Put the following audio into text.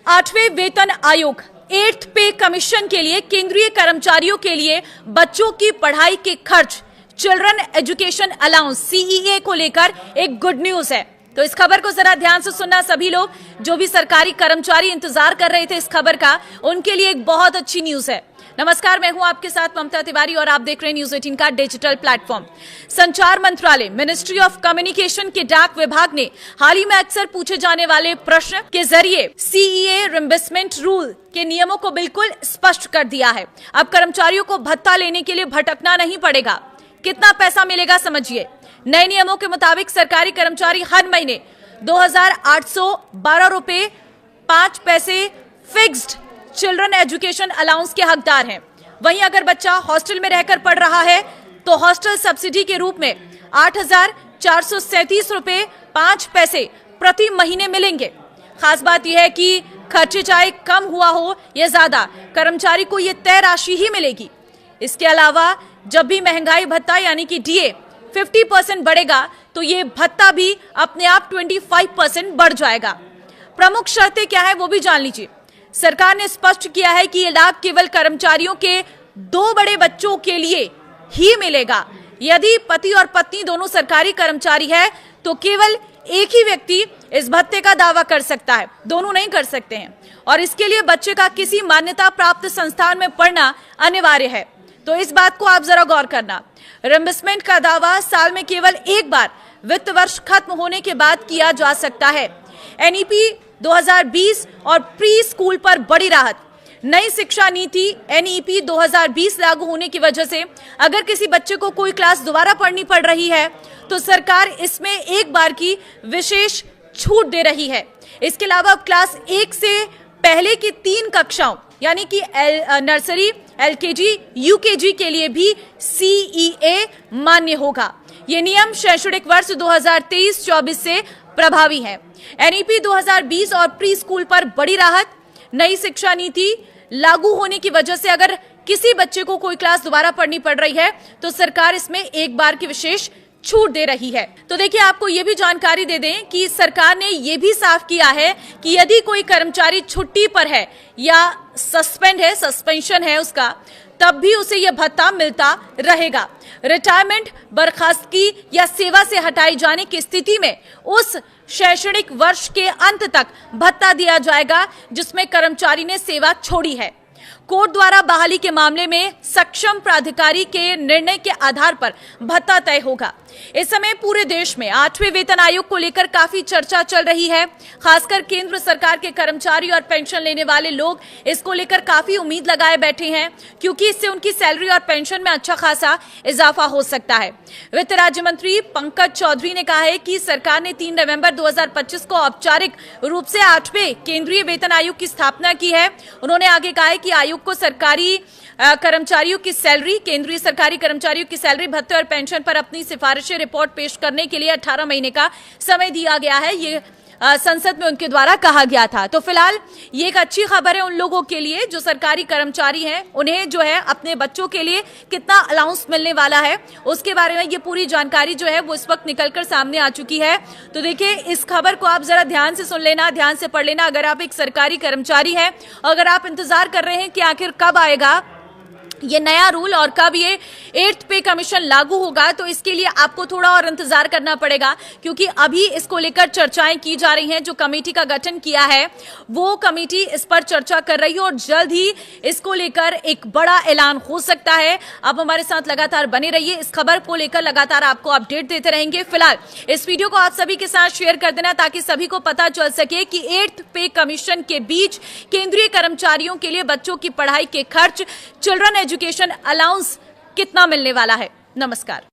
8वें वेतन आयोग 8th पे कमीशन के लिए केंद्रीय कर्मचारियों के लिए बच्चों की पढ़ाई के खर्च चिल्ड्रन एजुकेशन अलाउंस CEA को लेकर एक गुड न्यूज है। तो इस खबर को जरा ध्यान से सुनना, सभी लोग जो भी सरकारी कर्मचारी इंतजार कर रहे थे इस खबर का, उनके लिए एक बहुत अच्छी न्यूज है। नमस्कार, मैं हूं आपके साथ ममता तिवारी और आप देख रहे हैं न्यूज 18 का डिजिटल प्लेटफॉर्म। संचार मंत्रालय मिनिस्ट्री ऑफ कम्युनिकेशन के डाक विभाग ने हाल ही में अक्सर पूछे जाने वाले प्रश्न के जरिए CEA रिम्बर्समेंट रूल के नियमों को बिल्कुल स्पष्ट कर दिया है। अब कर्मचारियों को भत्ता लेने के लिए भटकना नहीं पड़ेगा। कितना पैसा मिलेगा समझिए। नए नियमों के मुताबिक सरकारी कर्मचारी हर महीने 2,812 रुपए 5 पैसे फिक्स्ड चिल्ड्रन एजुकेशन अलाउंस के हकदार हैं। वहीं अगर बच्चा हॉस्टल में रहकर पढ़ रहा है तो हॉस्टल सब्सिडी के रूप में 8,437 रुपए 5 पैसे प्रति महीने मिलेंगे। खास बात यह है कि खर्चे चाहे कम हुआ हो या ज्यादा, कर्मचारी को यह तय राशि ही मिलेगी। इसके अलावा जब भी महंगाई भत्ता यानी कि DA 50% बढ़ेगा तो ये भत्ता भी अपने आप 25% बढ़ जाएगा। प्रमुख शर्तें क्या है वो भी जान लीजिए। सरकार ने स्पष्ट किया है कि ये लाभ केवल कर्मचारियों के 2 बड़े बच्चों के लिए ही मिलेगा। यदि पति और पत्नी दोनों सरकारी कर्मचारी है तो केवल एक ही व्यक्ति इस भत्ते का दावा कर सकता है, दोनों नहीं कर सकते हैं। और इसके लिए बच्चे का किसी मान्यता प्राप्त संस्थान में पढ़ना अनिवार्य है। तो इस बात को आप जरा गौर करना। रिम्बर्समेंट का दावा साल में केवल एक बार वित्त वर्ष खत्म होने के बाद किया जा सकता है। NEP 2020 और प्री स्कूल पर बड़ी राहत। नई शिक्षा नीति NEP 2020 लागू होने की वजह से अगर किसी बच्चे को कोई क्लास दोबारा पढ़नी पड़ रही है तो सरकार इसमें एक बार की विशेष छूट दे रही है। इसके अलावा क्लास 1 से पहले की 3 कक्षाओं यानी कि नर्सरी, LKG, UKG के लिए भी CEA मान्य होगा। ये नियम शैक्षणिक वर्ष 2023-24 से प्रभावी है। NEP 2020 और प्री स्कूल पर बड़ी राहत। नई शिक्षा नीति लागू होने की वजह से अगर किसी बच्चे को कोई क्लास दोबारा पढ़नी पड़ रही है तो सरकार इसमें एक बार की विशेष छूट दे रही है। तो देखिए, आपको ये भी जानकारी दे दें कि सरकार ने ये भी साफ किया है कि यदि कोई कर्मचारी छुट्टी पर है या सस्पेंशन है उसका, तब भी उसे यह भत्ता मिलता रहेगा। रिटायरमेंट, बर्खास्तगी या सेवा से हटाए जाने की स्थिति में उस शैक्षणिक वर्ष के अंत तक भत्ता दिया जाएगा जिसमें कर्मचारी ने सेवा छोड़ी है। कोर्ट द्वारा बहाली के मामले में सक्षम प्राधिकारी के निर्णय के आधार पर भत्ता तय होगा। इस समय पूरे देश में 8वें वेतन आयोग को लेकर काफी चर्चा चल रही है। खासकर केंद्र सरकार के कर्मचारी और पेंशन लेने वाले लोग इसको लेकर काफी उम्मीद लगाए बैठे हैं, क्योंकि इससे उनकी सैलरी और पेंशन में अच्छा खासा इजाफा हो सकता है। वित्त राज्य मंत्री पंकज चौधरी ने कहा है कि सरकार ने 3 नवंबर 2025 को औपचारिक रूप से 8वें केंद्रीय वेतन आयोग की स्थापना की है। उन्होंने आगे कहा है कि आयोग को सरकारी कर्मचारियों की सैलरी, केंद्रीय सरकारी कर्मचारियों की सैलरी, भत्ते और पेंशन पर अपनी सिफारिशें रिपोर्ट पेश करने के लिए 18 महीने का समय दिया गया है। ये संसद में उनके द्वारा कहा गया था। तो फिलहाल ये एक अच्छी खबर है उन लोगों के लिए जो सरकारी कर्मचारी हैं। उन्हें जो है अपने बच्चों के लिए कितना अलाउंस मिलने वाला है उसके बारे में ये पूरी जानकारी जो है वो इस वक्त निकलकर सामने आ चुकी है। तो देखिए, इस खबर को आप जरा ध्यान से सुन लेना, ध्यान से पढ़ लेना। अगर आप एक सरकारी कर्मचारी हैं, अगर आप इंतजार कर रहे हैं कि आखिर कब आएगा ये नया रूल और कब ये 8th पे कमीशन लागू होगा, तो इसके लिए आपको थोड़ा और इंतजार करना पड़ेगा, क्योंकि अभी इसको लेकर चर्चाएं की जा रही हैं। जो कमेटी का गठन किया है वो कमेटी इस पर चर्चा कर रही है और जल्द ही इसको लेकर एक बड़ा ऐलान हो सकता है। अब हमारे साथ लगातार बने रहिए, इस खबर को लेकर लगातार आपको अपडेट देते रहेंगे। फिलहाल इस वीडियो को आप सभी के साथ शेयर कर देना ताकि सभी को पता चल सके कि 8th पे कमीशन के बीच केंद्रीय कर्मचारियों के लिए बच्चों की पढ़ाई के खर्च, चिल्ड्रन एजुकेशन अलाउंस कितना मिलने वाला है। नमस्कार।